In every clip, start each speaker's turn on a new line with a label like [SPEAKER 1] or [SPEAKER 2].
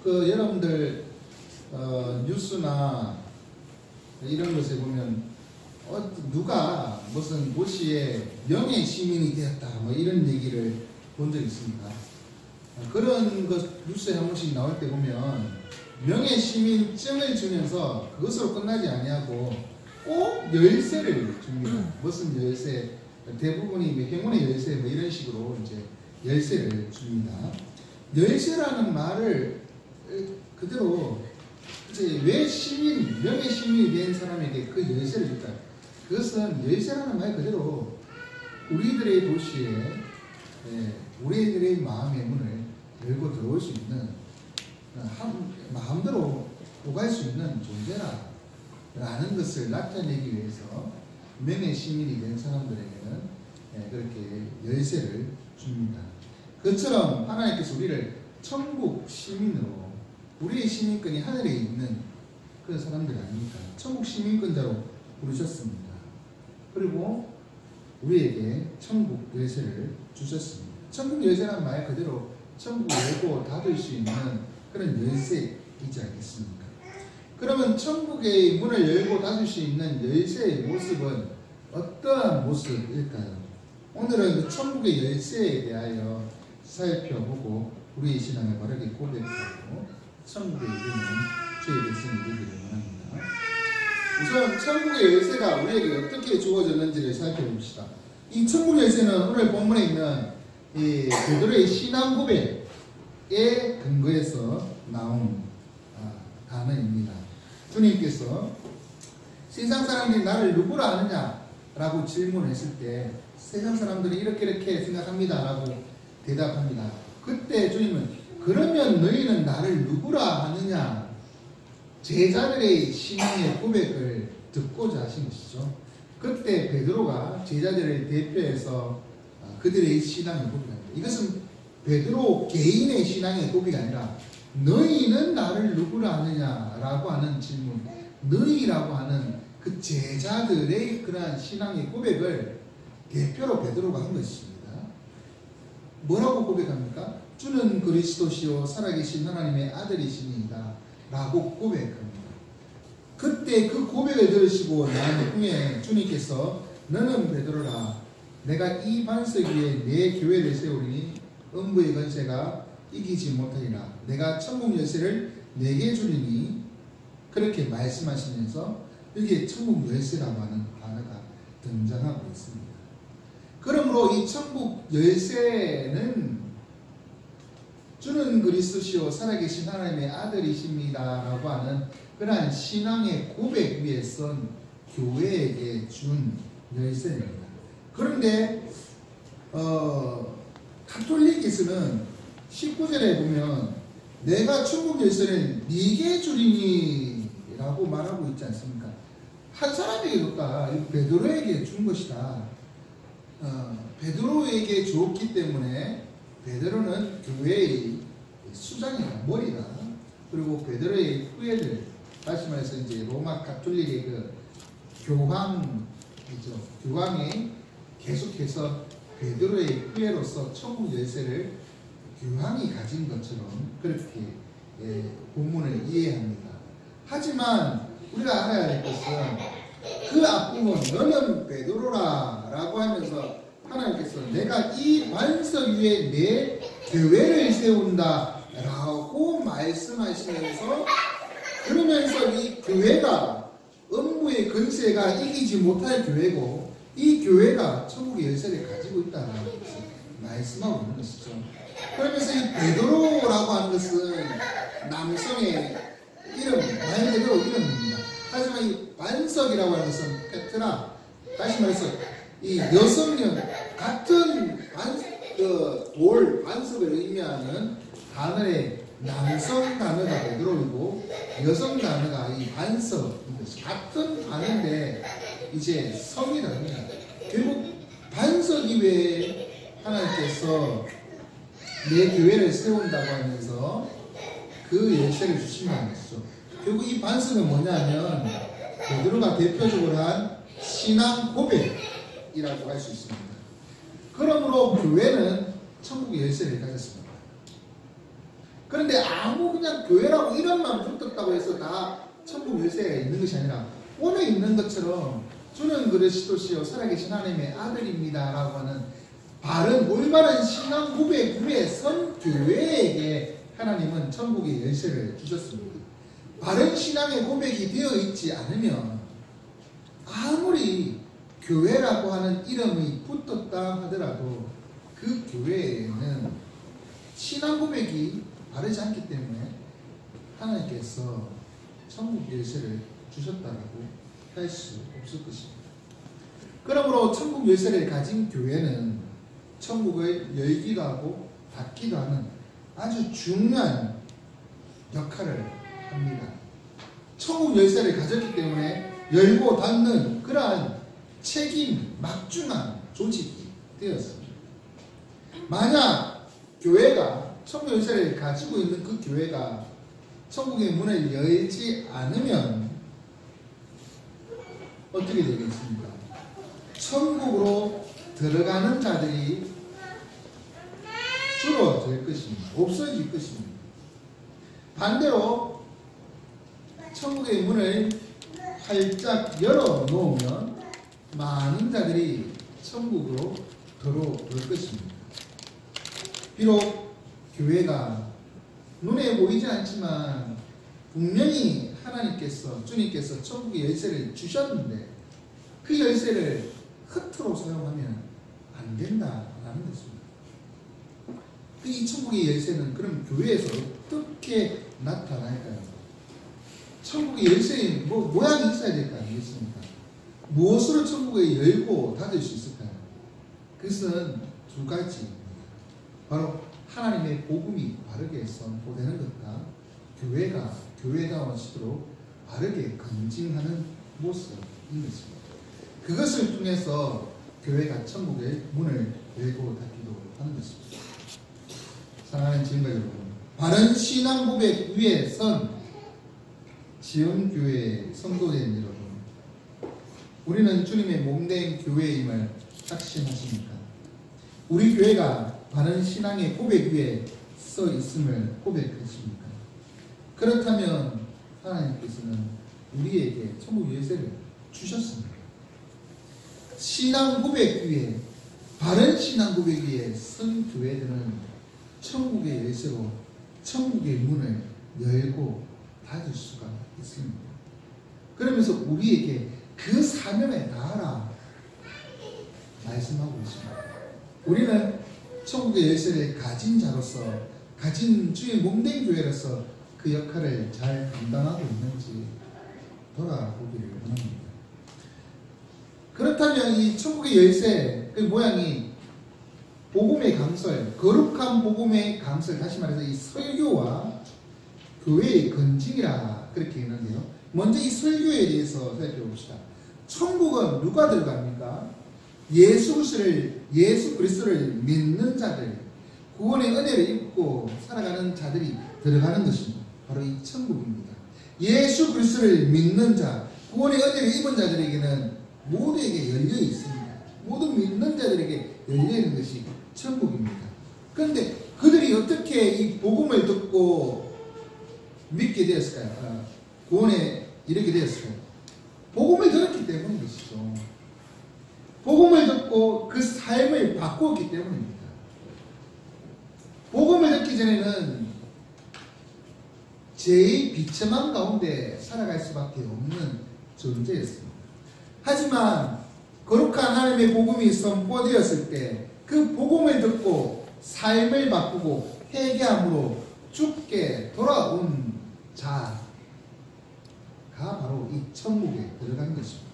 [SPEAKER 1] 여러분들 뉴스나 이런 것에 보면 누가 무슨 도시의 명예 시민이 되었다 뭐 이런 얘기를 본 적 있습니다. 그런 것 뉴스에 한 번씩 나올 때 보면 명예 시민증을 주면서 그것으로 끝나지 아니하고 꼭 열쇠를 줍니다. 무슨 열쇠? 대부분이 행운의 열쇠 뭐 이런 식으로 이제 열쇠를 줍니다. 열쇠라는 말을 그대로 이제 왜 명예 시민이 된 사람에게 그 열쇠를 줄까? 그것은 열쇠라는 말 그대로 우리들의 도시에 우리들의 마음의 문을 열고 들어올 수 있는 마음대로 오갈 수 있는 존재라 라는 것을 나타내기 위해서 명예 시민이 된 사람들에게는 그렇게 열쇠를 줍니다. 그처럼 하나님께서 우리를 천국 시민으로 우리의 시민권이 하늘에 있는 그런 사람들 아닙니까? 천국 시민권자로 부르셨습니다. 그리고 우리에게 천국 열쇠를 주셨습니다. 천국 열쇠란 말 그대로 천국 열고 닫을 수 있는 그런 열쇠이지 않겠습니까? 그러면 천국의 문을 열고 닫을 수 있는 열쇠의 모습은 어떠한 모습일까요? 오늘은 그 천국의 열쇠에 대하여 살펴보고 우리의 신앙을 바르게 고백하고 천국에 이르는 주의 백성이 되기를 원합니다. 우선 천국의 열쇠가 우리에게 어떻게 주어졌는지를 살펴봅시다. 이 천국 열쇠는 오늘 본문에 있는 이 베드로의 신앙 고백에 근거해서 나온 단어입니다. 주님께서 세상 사람들이 나를 누구라 아느냐 라고 질문했을 때 세상 사람들이 이렇게 생각합니다 라고 대답합니다. 그때 주님은 그러면 너희는 나를 누구라 하느냐 제자들의 신앙의 고백을 듣고자 하신 것이죠. 그때 베드로가 제자들을 대표해서 그들의 신앙을 고백합니다. 이것은 베드로 개인의 신앙의 고백이 아니라 너희는 나를 누구라 하느냐라고 하는 질문, 너희라고 하는 그 제자들의 그러한 신앙의 고백을 대표로 베드로가 한 것입니다. 뭐라고 고백합니까? 주는 그리스도시요 살아계신 하나님의 아들이시니이다 라고 고백합니다. 그때 그 고백을 들으시고 난 후에 주님께서 너는 베드로라 내가 이 반석 위에 내 교회를 세우리니 음부의 권세가 이기지 못하리라. 내가 천국 열쇠를 내게 주리니 그렇게 말씀하시면서 여기에 천국 열쇠라고 하는 단어가 등장하고 있습니다. 그러므로 이 천국 열쇠는 주는 그리스도시요 살아계신 하나님의 아들이십니다 라고 하는 그러한 신앙의 고백 위에 선 교회에게 준 열쇠입니다. 그런데 가톨릭에서는 19절에 보면 내가 천국 열쇠를 네게 주리니 라고 말하고 있지 않습니까? 한 사람에게 줬다. 베드로에게 준 것이다. 베드로에게 주었기 때문에 베드로는 교회의 수장이다, 머리다. 그리고 베드로의 후예들, 다시 말해서 이제 로마 가톨릭의 그 교황이죠. 교황이 계속해서 베드로의 후예로서 천국 열쇠를 교황이 가진 것처럼 그렇게 본문을 이해합니다. 하지만 우리가 알아야 될 것은 그 앞부분 너는 베드로라 라고 하면서 하나님께서 내가 이 반석 위에 내 교회를 세운다 라고 말씀하시면서 그러면서 이 교회가 음부의 권세가 이기지 못할 교회고 이 교회가 천국의 열쇠를 가지고 있다는 것을 말씀하고 있는 것이죠. 그러면서 이 베드로라고 하는 것은 남성의 이름, 말 그대로 이름입니다. 하지만 이 반석이라고 하는 것은 페트라, 다시 말해서 이 여성형 같은 돌 반석을 의미하는 단어의 남성 단어가 베드로이고 여성 단어가 이 반석인 것이 같은 단어인데 이제 성이랍니다. 결국 반석 이외에 하나님께서 내 교회를 세운다고 하면서 그 열쇠를 주신다는 것이죠. 결국 이 반석은 뭐냐면 베드로가 대표적으로 한 신앙 고백이라고 할 수 있습니다. 그러므로 교회는 천국의 열쇠를 가졌습니다. 그런데 아무 그냥 교회라고 이름만 붙었다고 해서 다 천국 열쇠가 있는 것이 아니라 오늘 있는 것처럼 주는 그리스도시요 살아계신 하나님의 아들입니다 라고 하는 바른 올바른 신앙 고백 위에 선 교회에게 하나님은 천국의 열쇠를 주셨습니다. 바른 신앙의 고백이 되어 있지 않으면 아무리 교회라고 하는 이름이 붙었다 하더라도 그 교회에는 신앙 고백이 바르지 않기 때문에 하나님께서 천국 열쇠를 주셨다라고 할 수 없을 것입니다. 그러므로 천국 열쇠를 가진 교회는 천국을 열기도 하고 닫기도 하는 아주 중요한 역할을 합니다. 천국 열쇠를 가졌기 때문에 열고 닫는 그러한 책임 막중한 조직이 되었습니다. 만약 교회가 천국 열쇠를 가지고 있는 그 교회가 천국의 문을 열지 않으면 어떻게 되겠습니까? 천국으로 들어가는 자들이 줄어들 것입니다. 없어질 것입니다. 반대로 천국의 문을 활짝 열어놓으면 많은 자들이 천국으로 들어올 것입니다. 비록 교회가 눈에 보이지 않지만 분명히 하나님께서 주님께서 천국의 열쇠를 주셨는데 그 열쇠를 허투루 사용하면 안 된다라는 것입니다. 이 천국의 열쇠는 그럼 교회에서 어떻게 나타날까요? 천국의 열쇠의 모양이 있어야 될 거 아니겠습니까? 무엇으로 천국을 열고 닫을 수 있을까요? 그것은 두 가지입니다. 바로 하나님의 복음이 바르게 선포되는 것과 교회가 교회다워지도록 바르게 검증하는 모습인 것입니다. 그것을 통해서 교회가 천국의 문을 열고 닫기도 하는 것입니다. 사랑하는 지금과 여러분, 바른 신앙 고백 위에 선 지원교회의 성도된 여러분, 우리는 주님의 몸된 교회임을 확신하십니까? 우리 교회가 바른 신앙의 고백 위에 서 있음을 고백하십니까? 그렇다면 하나님께서는 우리에게 천국 열쇠를 주셨습니다. 신앙 고백 위에, 바른 신앙 고백 위에 선 교회들은 천국의 열쇠로 천국의 문을 열고 닫을 수가 있습니다. 그러면서 우리에게 그 사명에 다하라 말씀하고 있습니다. 우리는 천국의 열쇠를 가진 자로서, 가진 주의 몸된 교회로서 그 역할을 잘 감당하고 있는지 돌아보기를 원합니다. 그렇다면 이 천국의 열쇠 그 모양이 복음의 강설, 거룩한 복음의 강설, 다시 말해서 이 설교와 교회의 건징이라 그렇게 했는데요. 먼저 이 설교에 대해서 살펴봅시다. 천국은 누가 들어갑니까? 예수 그리스도를 믿는 자들, 구원의 은혜를 입고 살아가는 자들이 들어가는 것입니다. 바로 이 천국입니다. 예수 그리스도를 믿는 자, 구원의 은혜를 입은 자들에게는 모두에게 열려 있습니다. 모두 믿는 자들에게 열려 있는 것이 천국입니다. 그런데 그들이 어떻게 이 복음을 듣고 믿게 되었을까요? 구원에 이르게 되었을까요? 복음을 들었기 때문인 것이죠. 복음을 듣고 그 삶을 바꾸었기 때문입니다. 복음을 듣기 전에는 죄의 비참한 가운데 살아갈 수밖에 없는 존재였습니다. 하지만 거룩한 하나님의 복음이 선포되었을 때 그 복음을 듣고 삶을 바꾸고 회개함으로 죽게 돌아온 자가 바로 이 천국에 들어간 것입니다.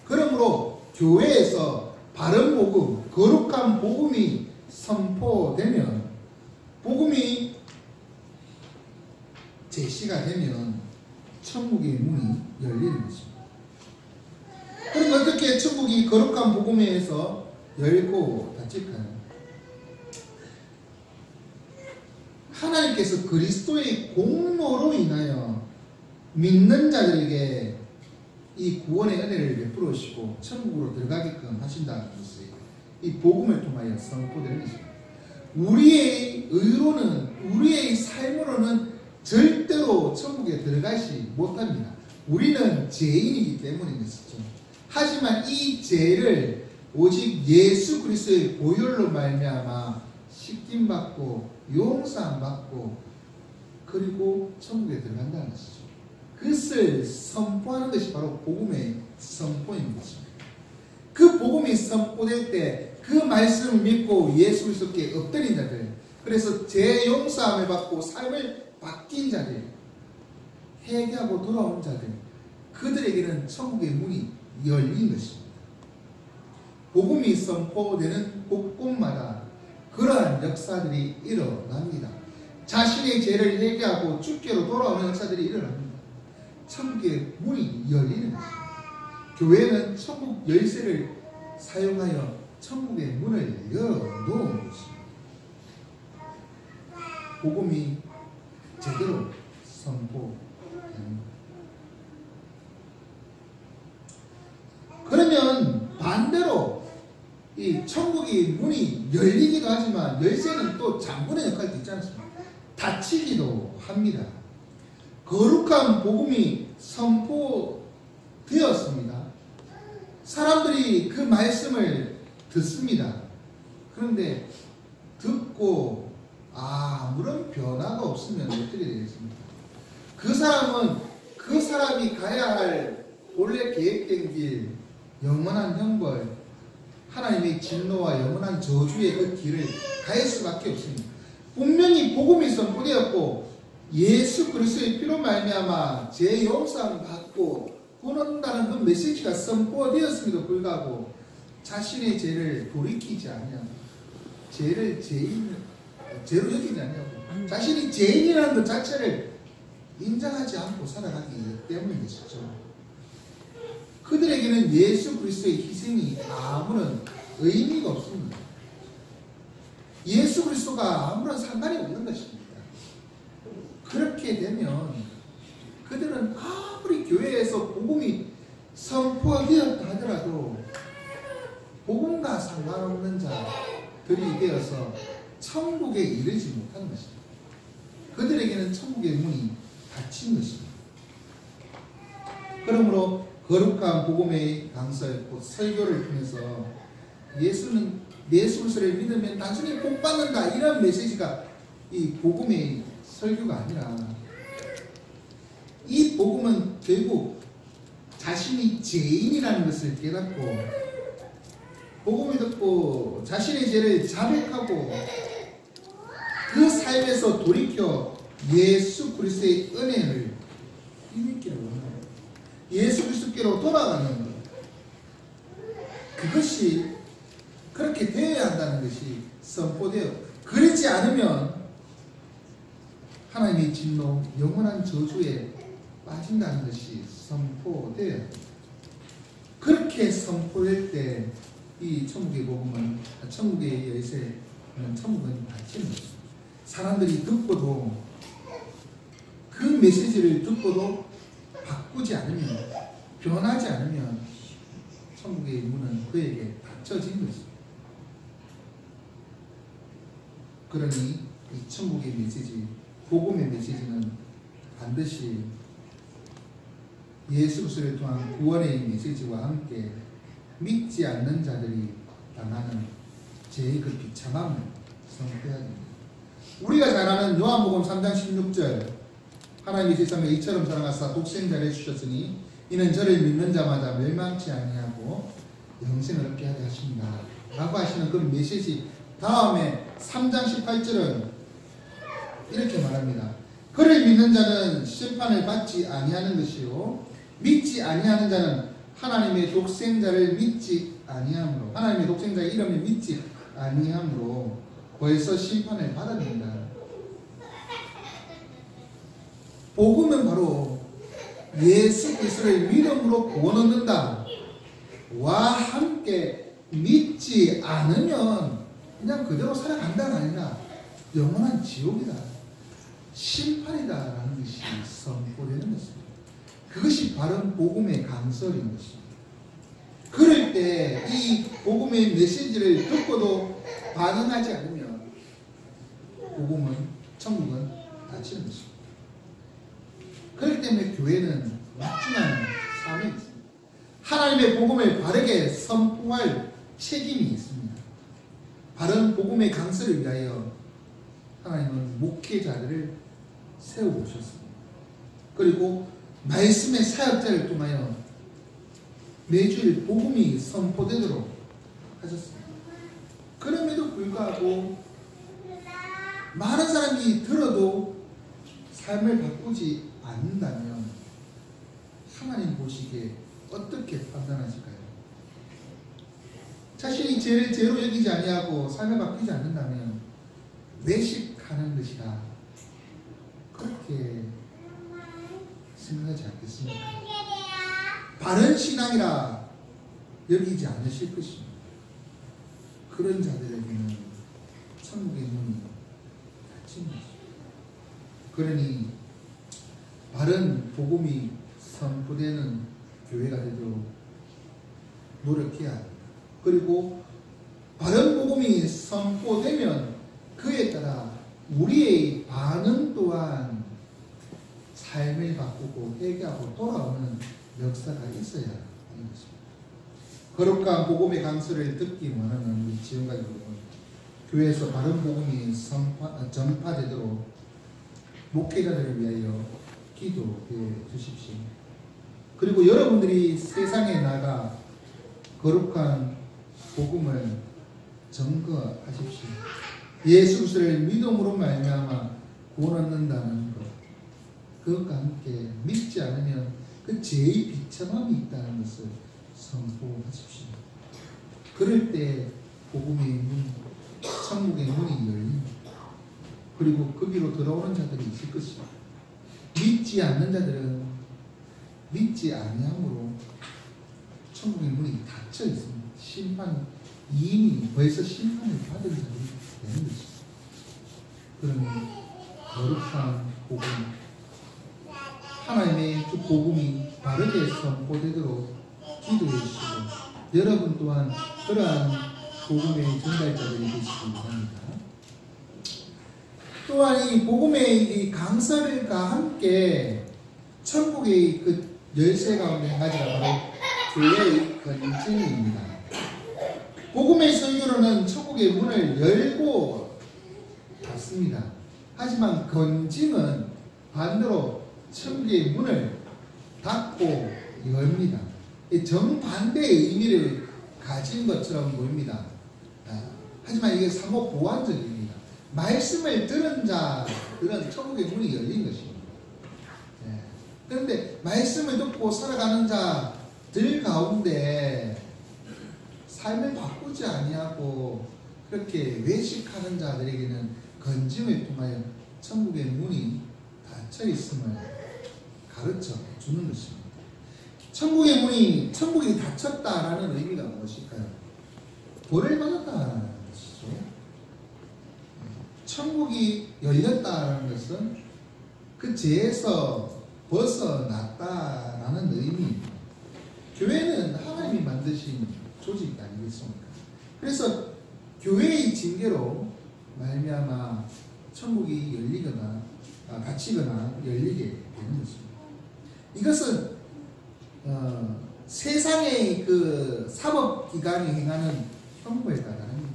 [SPEAKER 1] 그러므로 교회에서 바른 복음, 거룩한 복음이 선포되면, 복음이 제시가 되면 천국의 문이 열리는 것입니다. 그럼 어떻게 천국이 거룩한 복음에 의해서 열고 닫힐까요? 하나님께서 그리스도의 공로로 인하여 믿는 자들에게 이 구원의 은혜를 베풀어 주시고 천국으로 들어가게끔 하신다는 것이 이 복음을 통하여 선포되는 것입니다. 우리의 의로는, 우리의 삶으로는 절대로 천국에 들어가지 못합니다. 우리는 죄인이기 때문인 것이죠. 하지만 이 죄를 오직 예수 그리스도의 보혈로 말미암아 씻김받고 용서받고 그리고 천국에 들어간다는 것이죠. 그것을 선포하는 것이 바로 복음의 선포인 것입니다. 그 복음이 선포될 때 그 말씀을 믿고 예수 그리스도께 엎드린 자들, 그래서 죄 용서함을 받고 삶을 바뀐 자들, 회개하고 돌아온 자들, 그들에게는 천국의 문이 열린 것입니다. 복음이 선포되는 곳곳마다 그러한 역사들이 일어납니다. 자신의 죄를 회개하고 주께로 돌아오는 역사들이 일어납니다. 천국의 문이 열리는 것입니다. 교회는 천국 열쇠를 사용하여 천국의 문을 열어놓은 것입니다. 복음이 제대로 선포됩니다. 그러면 반대로 이 천국의 문이 열리기도 하지만 열쇠는 또 잠그는 역할도 있지 않습니까? 닫히기도 합니다. 거룩한 복음이 선포되었습니다. 사람들이 그 말씀을 듣습니다. 그런데 듣고 아무런 변화가 없으면 어떻게 되겠습니까? 그 사람이 가야 할 본래 계획된 길, 영원한 형벌, 하나님의 진노와 영원한 저주의 그 길을 갈 수밖에 없습니다. 분명히 복음이 선포되었고 예수 그리스도의 피로 말미암아 죄 용서함 받고 구원한다는 그 메시지가 선포되었음에도 불구하고 자신의 죄를 돌이키지 아니하고 죄를 죄로 여기지 아니하고 자신이 죄인이라는 것 자체를 인정하지 않고 살아가기 때문인 것이죠. 그들에게는 예수 그리스도의 희생이 아무런 의미가 없습니다. 예수 그리스도가 아무런 상관이 없는 것입니다. 그렇게 되면 그들은 아무리 교회에서 복음이 선포되었다 하더라도 복음과 상관없는 자들이 되어서 천국에 이르지 못하는 것입니다. 그들에게는 천국의 문이 닫힌 것입니다. 그러므로 거룩한 복음의 강설, 곧 설교를 통해서 예수 그리스도를 믿으면 단순히 복 받는다 이런 메시지가 이 복음의 설교가 아니라 이 복음은 결국 자신이 죄인이라는 것을 깨닫고 복음을 듣고 자신의 죄를 자백하고 그 삶에서 돌이켜 예수 그리스도의 은혜를 힘입기를 원합니다. 예수 그리스도께로 돌아가는 것, 그것이 그렇게 되어야 한다는 것이 선포되어 그러지 않으면 하나님의 진노, 영원한 저주에 빠진다는 것이 선포되어야 합니다. 그렇게 선포될 때 이 천국의 복음은, 천국의 열쇠는 천국은 닫히는 것입니다. 사람들이 듣고도 그 메시지를 듣고도 바꾸지 않으면, 변하지 않으면 천국의 문은 그에게 닫혀진 것입니다. 그러니 이 천국의 메시지, 복음의 메시지는 반드시 예수 그리스도를 통한 구원의 메시지와 함께 믿지 않는 자들이 당하는 죄의 그 비참함을 선포해야 됩니다. 우리가 잘 아는 요한복음 3장 16절, 하나님이 세상을 이처럼 사랑하사 독생자를 주셨으니 이는 저를 믿는 자마다 멸망치 아니하고 영생을 얻게 하려 하십니다 라고 하시는 그 메시지 다음에 3장 18절은 이렇게 말합니다. 그를 믿는 자는 심판을 받지 아니하는 것이요 믿지 아니하는 자는 하나님의 독생자를 믿지 아니함으로, 하나님의 독생자의 이름을 믿지 아니함으로 벌써 심판을 받았습니다. 복음은 바로 예수 그리스도를 믿음으로 구원 얻는다 와 함께 믿지 않으면 그냥 그대로 살아간다가 아니라 영원한 지옥이다, 심판이다라는 것이 선포되는 것입니다. 그것이 바른 복음의 강설인 것입니다. 그럴 때 이 복음의 메시지를 듣고도 반응하지 않으면 천국은 닫히는 것입니다. 그렇기 때문에 교회는 막중한 사명이 있습니다. 하나님의 복음을 바르게 선포할 책임이 있습니다. 바른 복음의 강설을 위하여 하나님은 목회자들을 세워보셨습니다. 그리고 말씀의 사역자를 통하여 매주일 복음이 선포되도록 하셨습니다. 그럼에도 불구하고 많은 사람이 들어도 삶을 바꾸지 않는다면 하나님 보시기에 어떻게 판단하실까요? 자신이 죄를 죄로 여기지 아니하고 삶을 바뀌지 않는다면 외식하는 것이다, 그렇게 생각하지 않겠습니까? 바른 신앙이라 여기지 않으실 것입니다. 그런 자들에게는 천국의 문이 닫힌 것입니다. 그러니 바른 복음이 선포되는 교회가 되도록 노력해야 합니다. 그리고 바른 복음이 선포되면 그에 따라 우리의 반응 또한 삶을 바꾸고 회개하고 돌아오는 역사가 있어야 하는 것입니다. 거룩한 복음의 강설을 듣기 원하는 우리 지원가 여러분, 교회에서 바른 복음이 전파되도록 목회자들을 위하여 기도해 주십시오. 그리고 여러분들이 세상에 나가 거룩한 복음을 증거하십시오. 예수 그리스도를 믿음으로 말미암아 구원 얻는다는 것, 그것과 함께 믿지 않으면 그 죄의 비참함이 있다는 것을 선포하십시오. 그럴 때 복음의 문, 천국의 문이 열립니다. 그리고 거기로 들어오는 자들이 있을 것입니다. 믿지 않는 자들은 믿지 아니함으로 천국의 문이 닫혀 있습니다. 이미 벌써 심판을 받은 자들이 되는 것입니다. 그러니 거룩한 복음, 하나님의 그 복음이 바르게 선포되도록 기도해 주시고, 여러분 또한 그러한 복음의 전달자들이 되시기 바랍니다. 또한 이 복음의 이 강설과 함께 천국의 그 열쇠 가운데 한 가지가 바로 교회의 건증입니다. 복음의 설교로는 천국의 문을 열고 닫습니다. 하지만 건증은 반대로 천국의 문을 닫고 열립니다. 정반대의 의미를 가진 것처럼 보입니다. 하지만 이게 상호 보완적입니다. 말씀을 들은 자들은 천국의 문이 열린 것입니다. 그런데 말씀을 듣고 살아가는 자들 가운데 삶을 바꾸지 아니하고 그렇게 외식하는 자들에게는 건짐을 통하여 천국의 문이 닫혀 있음을 가르쳐 주는 것입니다. 천국의 문이, 천국이 닫혔다라는 의미가 무엇일까요? 벌을 받았다는 것이죠. 천국이 열렸다는 것은 그 죄에서 벗어났다라는 의미입니다. 교회는 하나님이 만드신 조직 아니겠습니까? 그래서 교회의 징계로 말미암아 천국이 열리거나 닫히거나 열리게 되는 것입니다. 이것은 세상의 그 사법기관이 행하는 형벌과 다릅니다.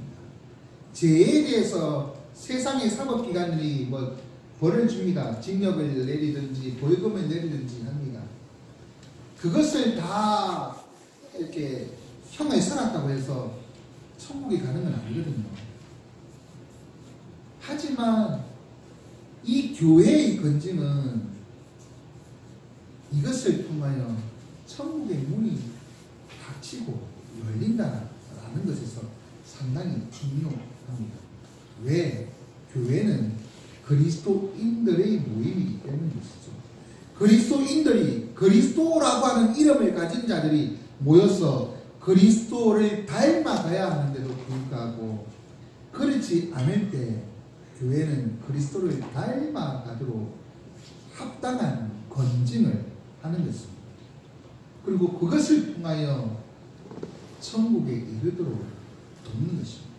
[SPEAKER 1] 죄에 대해서 세상의 사법기관들이 벌을 줍니다. 징역을 내리든지 벌금을 내리든지 합니다. 그것을 다 이렇게 형을 써놨다고 해서 천국에 가는 건 아니거든요. 하지만 이 교회의 건증은 이것을 통하여 천국의 문이 닫히고 열린다라는 것에서 상당히 중요합니다. 왜? 교회는 그리스도인들의 모임이기 때문이죠. 그리스도인들이, 그리스도라고 하는 이름을 가진 자들이 모여서 그리스도를 닮아가야 하는데도 불구하고 그렇지 않을 때 교회는 그리스도를 닮아가도록 합당한 건증을 하는 것입니다. 그리고 그것을 통하여 천국에 이르도록 돕는 것입니다.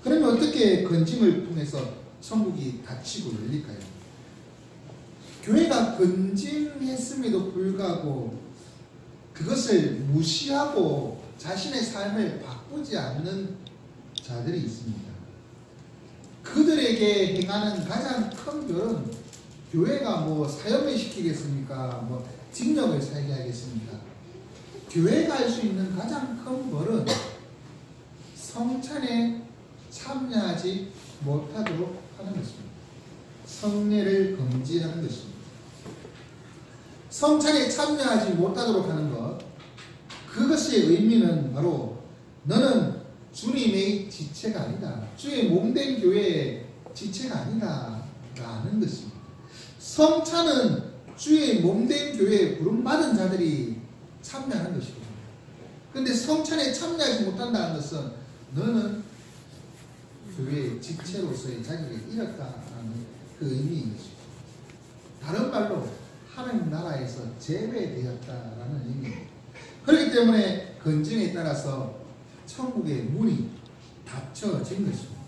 [SPEAKER 1] 그러면 어떻게 건증을 통해서 천국이 닫히고 열릴까요? 교회가 건진했음에도 불구하고 그것을 무시하고 자신의 삶을 바꾸지 않는 자들이 있습니다. 그들에게 행하는 가장 큰 벌은 교회가 뭐 사형을 시키겠습니까? 뭐 징역을 살게 하겠습니까? 교회가 할 수 있는 가장 큰 벌은 성찬에 참여하지 못하도록 하는 것입니다. 성례를 금지하는 것입니다. 성찬에 참여하지 못하도록 하는 것, 그것의 의미는 바로 너는 주님의 지체가 아니다. 주의 몸된 교회의 지체가 아니다 라는 것입니다. 성찬은 주의 몸된 교회에 부름받은 자들이 참여하는 것이거든요. 그런데 성찬에 참여하지 못한다는 것은 너는 교회의 지체로서의 자격을 잃었다는 그 의미인 것입니다. 다른 말로 하나님 나라에서 제외되었다라는 의미입니다. 그렇기 때문에 건증에 따라서 천국의 문이 닫혀진 것입니다.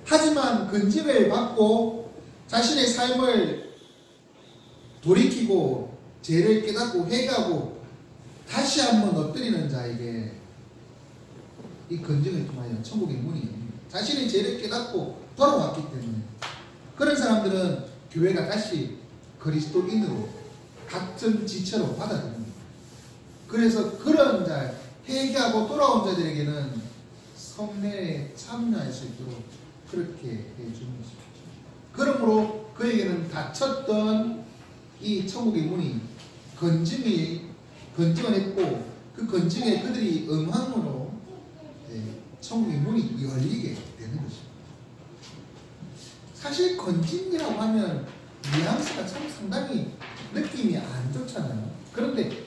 [SPEAKER 1] 하지만 건증을 받고 자신의 삶을 돌이키고 죄를 깨닫고 회개하고 다시 한번 엎드리는 자에게 이 건증을 통하여 천국의 문이 열립니다. 자신의 죄를 깨닫고 돌아왔기 때문에 그런 사람들은 교회가 다시 그리스도인으로 같은 지체로 받아들입니다. 그래서 그런 자, 회개하고 돌아온 자들에게는 성례에 참여할 수 있도록 그렇게 해주는 것입니다. 그러므로 그에게는 닫혔던 이 천국의 문이 건증을 했고 그 건증에 그들이 응함으로 천국의 문이 열리게 되는 것입니다. 사실 건증이라고 하면 뉘앙스가 참 상당히 느낌이 안 좋잖아요. 그런데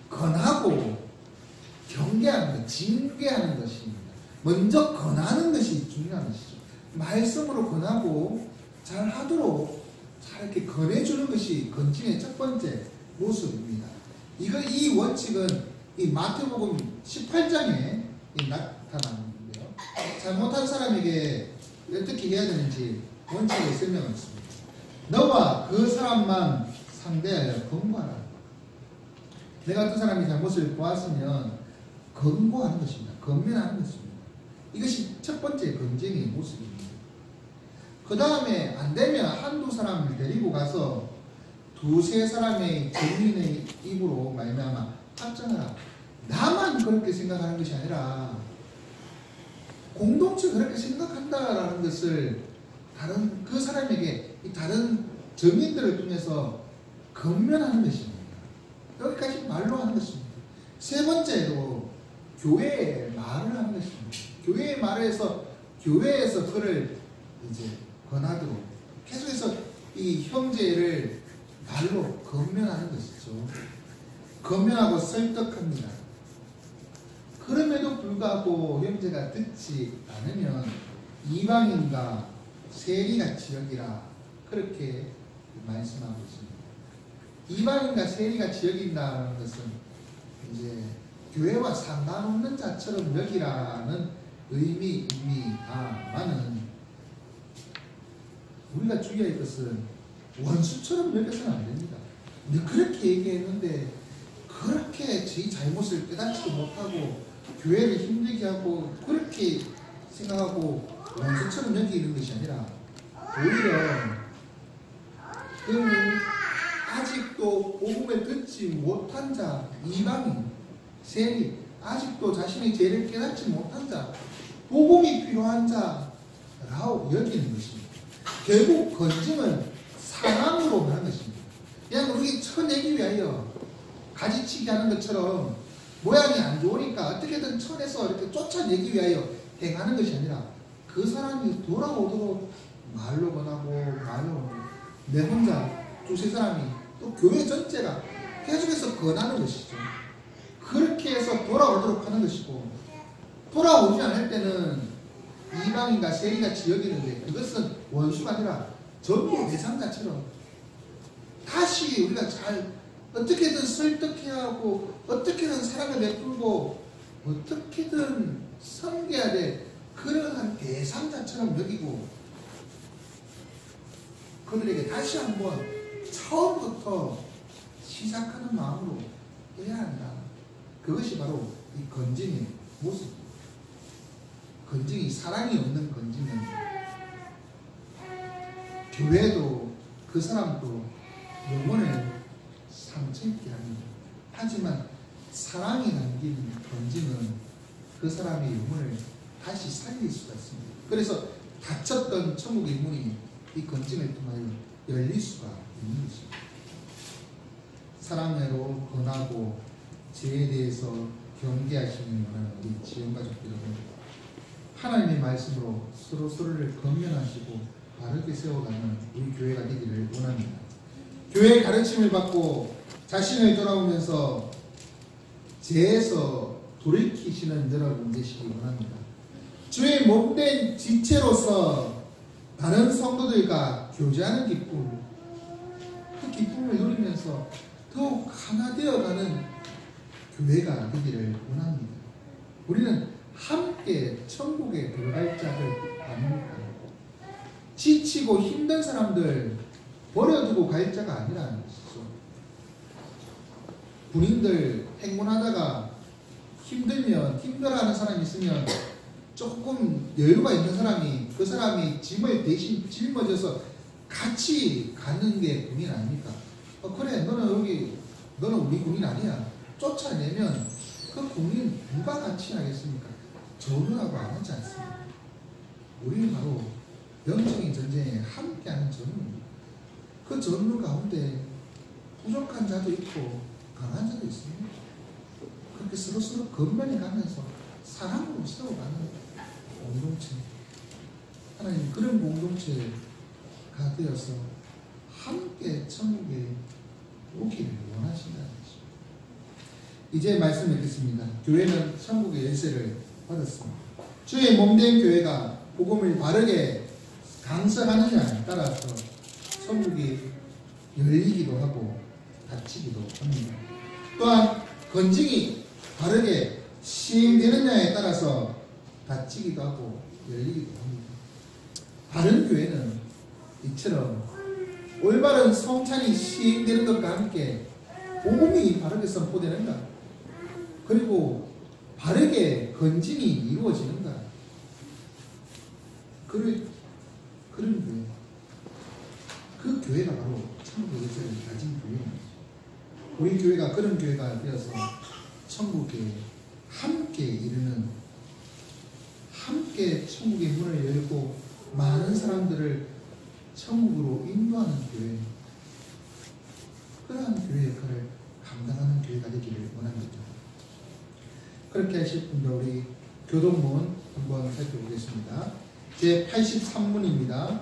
[SPEAKER 1] 건하고 경계하는 것, 징계하는 것입니다. 먼저 건하는 것이 중요한 것이죠. 말씀으로 건하고 잘 하도록 잘 이렇게 건해주는 것이 건증의 첫 번째 모습입니다. 이 원칙은 이 마태복음 18장에 나타나는데요. 잘못한 사람에게 어떻게 해야 되는지 원칙을 설명했습니다. 너와 그 사람만 상대하여 권고하라. 내가 어떤 사람이 잘못을 보았으면 권고하는 것입니다. 권면하는 것입니다. 이것이 첫 번째 건증의 모습입니다. 그 다음에 안되면 한두 사람을 데리고 가서 두세 사람의 증인의 입으로 말미암아 확정하라. 나만 그렇게 생각하는 것이 아니라 공동체 그렇게 생각한다라는 것을 다른 그 사람에게 다른 증인들을 통해서 권면하는 것입니다. 여기까지 말로 하는 것입니다. 세 번째로 교회의 말을 하는 것입니다. 교회의 말을 해서 교회에서 그를 이제 권하도록 계속해서 이 형제를 말로 권면하는 것이죠. 권면하고 설득합니다. 그럼에도 불구하고 형제가 듣지 않으면 이방인과 세리같이 여기라 그렇게 말씀하고 있습니다. 이방인과 세리같이 여긴다는 것은 이제 교회와 상관없는 자처럼 여기라는 의미입니다만은 우리가 주의할 것은 원수처럼 여겨서는 안 됩니다. 근데 그렇게 얘기했는데 그렇게 제 잘못을 깨닫지도 못하고 교회를 힘들게 하고 그렇게 생각하고 원수처럼 여기는 것이 아니라 오히려 그 아직도 복음을 듣지 못한 자, 이방인, 세리, 아직도 자신의 죄를 깨닫지 못한 자, 복음이 필요한 자라고 여기는 것입니다. 결국 건증은 사랑으로 하는 것입니다. 그냥 우리 쳐내기 위하여 가지치기 하는 것처럼 모양이 안 좋으니까 어떻게든 쳐내서 이렇게 쫓아내기 위하여 행하는 것이 아니라 그 사람이 돌아오도록 말로 권하고 말로 내 혼자 두세 사람이 또 교회 전체가 계속해서 권하는 것이죠. 그렇게 해서 돌아오도록 하는 것이고 돌아오지 않을 때는 이방인과 세리같이 여기는데 그것은 원수가 아니라 전부 대상자처럼 다시 우리가 잘 어떻게든 설득해야 하고 어떻게든 사랑을 베풀고 어떻게든 섬겨야 될 그러한 대상자처럼 여기고 그들에게 다시 한번 처음부터 시작하는 마음으로 해야 한다. 그것이 바로 이 건징의 모습. 건징이 사랑이 없는 건징은 교회도 그 사람도 영혼을 상처입게 합니다. 하지만 사랑이 담긴 건징은 그 사람의 영혼을 다시 살릴 수가 있습니다. 그래서 닫혔던 천국의 문이 이 건징을 통하여 열릴 수가 있는 것입니다. 사랑으로 권하고 죄에 대해서 경계하시는 원하는 우리 지원가족 여러분, 하나님의 말씀으로 서로를 건면하시고 바르게 세워가는 우리 교회가 되기를 원합니다. 교회의 가르침을 받고 자신을 돌아오면서 죄에서 돌이키시는 여러분 되시기 원합니다. 주의 몸된 지체로서 다른 성도들과 교제하는 기쁨, 그 기쁨을 누리면서 더욱 하나 되어가는 교회가 되기를 원합니다. 우리는 함께 천국에 들어갈 자를 아닙니까? 지치고 힘든 사람들 버려두고 갈 자가 아니라는 것이죠. 군인들 행군하다가 힘들면, 힘들어하는 사람이 있으면 조금 여유가 있는 사람이 그 사람이 짐을 대신 짊어져서 같이 가는 게 군인 아닙니까? 그래, 너는 우리 군인 아니야. 쫓아내면 그 군인 누가 같이 하겠습니까? 전우라고 안 하지 않습니까? 우리는 바로 영적인 전쟁에 함께하는 전우입니다. 그 전우 가운데 부족한 자도 있고 강한 자도 있습니다. 그렇게 서로 건면해 가면서 사랑으로 세워가는 공동체, 하나님 그런 공동체가 되어서 함께 천국에 오기를 원하신다는 것입니다. 이제 말씀 읽겠습니다. 교회는 천국의 열쇠를 받았습니다. 주의 몸된 교회가 복음을 바르게 강설하느냐에 따라서 천국이 열리기도 하고 닫히기도 합니다. 또한 건징이 바르게 시행되느냐에 따라서 닫히기도 하고 열리기도 합니다. 바른 교회는 이처럼 올바른 성찬이 시행되는 것과 함께 복음이 바르게 선포되는가, 그리고 바르게 건징이 이루어지는가, 그런 교회, 그 교회가 바로 천국의 열쇠를 가진 교회입니다. 우리 교회가 그런 교회가 되어서 천국에 함께 이르는, 함께 천국의 문을 열고 많은 사람들을 천국으로 인도하는 교회, 그러한 교회 역할을 감당하는 교회가 되기를 원합니다. 그렇게 하실 분들 우리 교동문 한번 살펴보겠습니다. 제 83문입니다.